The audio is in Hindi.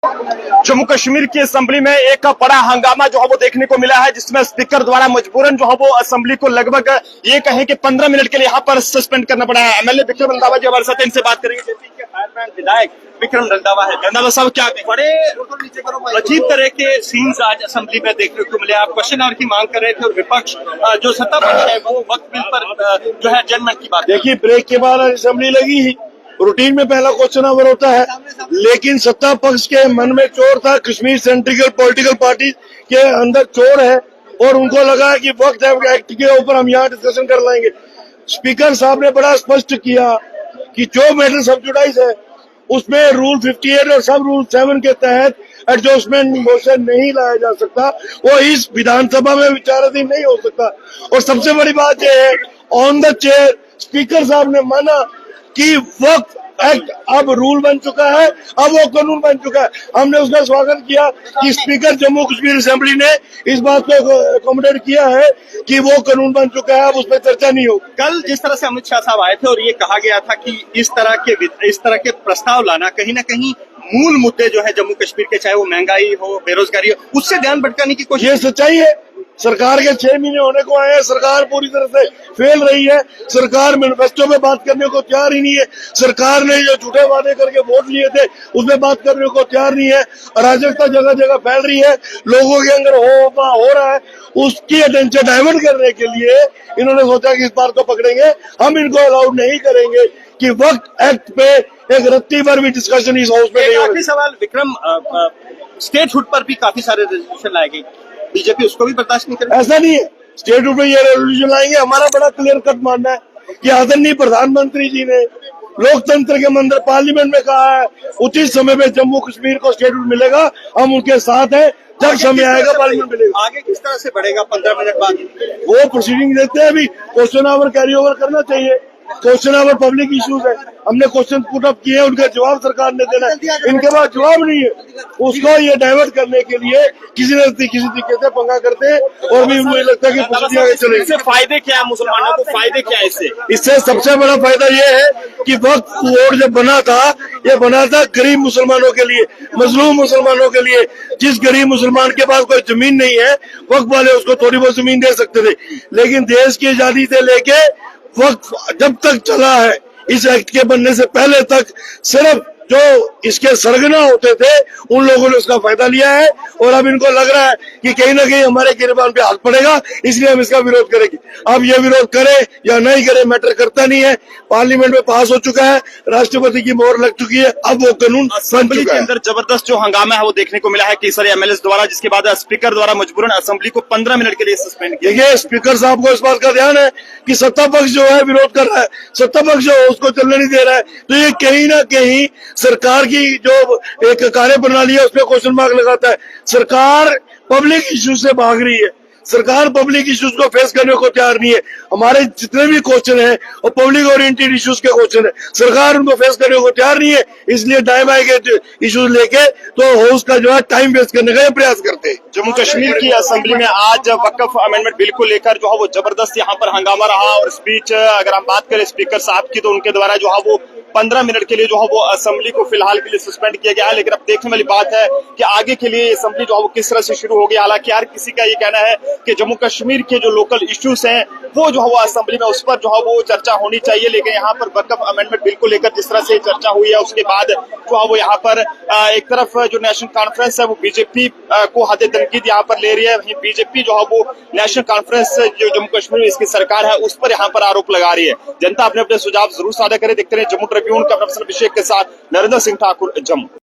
जम्मू कश्मीर की असेंबली में एक बड़ा हंगामा जो है वो देखने को मिला है, जिसमें स्पीकर द्वारा मजबूरन जो है वो असेंबली को लगभग ये कहें कि 15 मिनट के लिए यहाँ पर सस्पेंड करना पड़ा है। एमएलए विक्रम रंधावा जी हमारे साथ, इनसे बात करेंगे। फायरमैन विधायक विक्रम रंधावा है। रंधावा साहब, क्या बड़े अजीब तरह के सीन्स आज असेंबली में देखने को मिले। आप क्वेश्चन आवर की मांग कर रहे थे और विपक्ष जो सत्ता पक्ष है वो वक्त बिल पर जो है एडजर्नमेंट की बात। देखिए, ब्रेक के बाद असेंबली लगी ही, रूटीन में पहला क्वेश्चन आवर होता है, लेकिन सत्ता पक्ष के मन में चोर था। कश्मीर सेंट्रिकल पॉलिटिकल पार्टी के अंदर चोर है और उनको लगा कि वक्त है एक्ट के ऊपर हम यहाँ डिस्कशन कर लेंगे। स्पीकर साहब ने बड़ा स्पष्ट किया कि जो मैटर सब्जुडाइज है उसमें रूल 58 और सब रूल 7 के तहत एडजस्टमेंट मोशन नहीं लाया जा सकता, वो इस विधानसभा में विचाराधीन नहीं हो सकता। और सबसे बड़ी बात यह है, ऑन द चेयर स्पीकर साहब ने माना कि वक्त एक्ट अब रूल बन चुका है, अब वो कानून बन चुका है। हमने उसका स्वागत किया कि स्पीकर जम्मू कश्मीर असेंबली ने इस बात को अकोमोडेट किया है कि वो कानून बन चुका है, अब उस पर चर्चा नहीं होगी। कल जिस तरह से अमित शाह साहब आए थे और ये कहा गया था कि इस तरह के प्रस्ताव लाना कहीं ना कहीं मूल मुद्दे जो है जम्मू कश्मीर के, चाहे वो महंगाई हो, बेरोजगारी हो, उससे ध्यान भटकाने की कोशिश। ये सच्चाई है। सरकार के 6 महीने होने को आए हैं, सरकार पूरी तरह से फेल रही है। सरकार मैनिफेस्टो में बात करने को तैयार ही नहीं है। सरकार ने जो झूठे वादे करके वोट लिए थे उसमें बात करने को तैयार नहीं है। अराजकता जगह जगह फैल रही है, लोगों के अंदर हो रहा है। उसकी अटेंशन डाइवर्ट करने के लिए इन्होंने सोचा कि इस बार को पकड़ेंगे, हम इनको अलाउड नहीं करेंगे कि वक्त एक्ट पे एक रत्ती भर भी डिस्कशन इस हाउस में नहीं होगा। काफी सवाल विक्रम, स्टेटहुड पर भी काफी सारे रेजोल्यूशन लाए गए, बीजेपी उसको भी बर्दाश्त नहीं करेगी। ऐसा नहीं है, स्टेटहुड पे ये रेजोल्यूशन लाएंगे। हमारा बड़ा क्लियर कट मानना है कि आदरणीय प्रधानमंत्री जी ने लोकतंत्र के मंदिर पार्लियामेंट में कहा है उचित समय में जम्मू कश्मीर को स्टेटहुड मिलेगा, हम उनके साथ हैं। जब समय आएगा पार्लियामेंट मिलेगा। आगे किस तरह से बढ़ेगा 15 मिनट बाद? वो प्रोसीडिंग देते हैं। अभी क्वेश्चन आवर कैरी ओवर करना चाहिए। क्वेश्चन आवर पब्लिक इश्यूज है, हमने क्वेश्चन पुट अप किए, उनका जवाब सरकार ने देना है। इनके पास जवाब नहीं है, उसको ये डाइवर्ट करने के लिए किसी न किसी तरीके से पंगा करते हैं। और भी मुझे लगता है कि प्रोसीडिंग आगे चलेगी। इससे फायदे क्या है मुसलमानों को, फायदे क्या है इससे सबसे बड़ा फायदा ये है कि वक्त कोड जब बना था, ये बना था गरीब मुसलमानों के लिए, मजलूम मुसलमानों के लिए। जिस गरीब मुसलमान के पास कोई जमीन नहीं है, वक्त वाले उसको थोड़ी बहुत जमीन दे सकते थे। लेकिन देश की आजादी से लेके वक्त जब तक चला है, इस एक्ट के बनने से पहले तक, सिर्फ जो इसके सरगना होते थे उन लोगों ने उसका फायदा लिया है। और अब इनको लग रहा है कि कहीं ना कहीं हमारे गिरबान पे हाथ पड़ेगा, इसलिए हम इसका विरोध करेंगे। अब ये विरोध करे या नहीं करे मैटर करता नहीं है। पार्लियामेंट में पास हो चुका है, राष्ट्रपति की मोहर लग चुकी है, अब वो कानून बन चुका है। अंदर जबरदस्त जो हंगामा है वो देखने को मिला है कई सारे एमएलए द्वारा, जिसके बाद स्पीकर द्वारा मजबूरन असेंबली को 15 मिनट के लिए सस्पेंड किया। देखिए, स्पीकर साहब को इस बात का ध्यान है कि सत्ता पक्ष जो है विरोध कर रहा है, सत्ता पक्ष जो है उसको चलने नहीं दे रहा है। तो ये कहीं ना कहीं सरकार की जो एक कार्य प्रणाली है उसपे क्वेश्चन मार्क लगाता है। सरकार पब्लिक इश्यू से भाग रही है, सरकार पब्लिक इश्यूज को फेस करने को तैयार नहीं है। हमारे जितने भी क्वेश्चन हैं और पब्लिक ओरिएंटेड इश्यूज के क्वेश्चन है, सरकार उनको फेस करने को तैयार नहीं है। इसलिए टाइम आएगा इश्यूज लेके तो हाउस का जो है टाइम वेस्ट करने का प्रयास करते हैं। जम्मू कश्मीर की असेंबली में आज वक्फ अमेंडमेंट बिल को लेकर जो है वो जबरदस्त यहाँ पर हंगामा रहा। और स्पीच अगर हम बात करें स्पीकर साहब की, तो उनके द्वारा जो है वो 15 मिनट के लिए जो है वो असेंबली को फिलहाल के लिए सस्पेंड किया गया है। लेकिन अब देखने वाली बात है कि आगे के लिए असेंबली जो है वो किस तरह से शुरू होगी। हालांकि हर किसी का ये कहना है कि जम्मू कश्मीर के जो लोकल इश्यूज हैं वो जो है वो असेंबली में उस पर जो है वो चर्चा होनी चाहिए। लेकिन यहाँ पर वक्फ अमेंडमेंट बिल को लेकर जिस तरह से चर्चा हुई है, उसके बाद जो है वो यहाँ पर एक तरफ जो नेशनल कॉन्फ्रेंस है वो बीजेपी को हद तनकीद यहाँ पर ले रही है। वहीं बीजेपी जो है वो नेशनल कॉन्फ्रेंस जो जम्मू कश्मीर में इसकी सरकार है उस पर यहाँ पर आरोप लगा रही है। जनता अपने अपने सुझाव जरूर साझा करे। देखते रहे जम्मू ट्रिब्यून का प्रोफेसर अभिषेक के साथ नरेंद्र सिंह ठाकुर, जम्मू।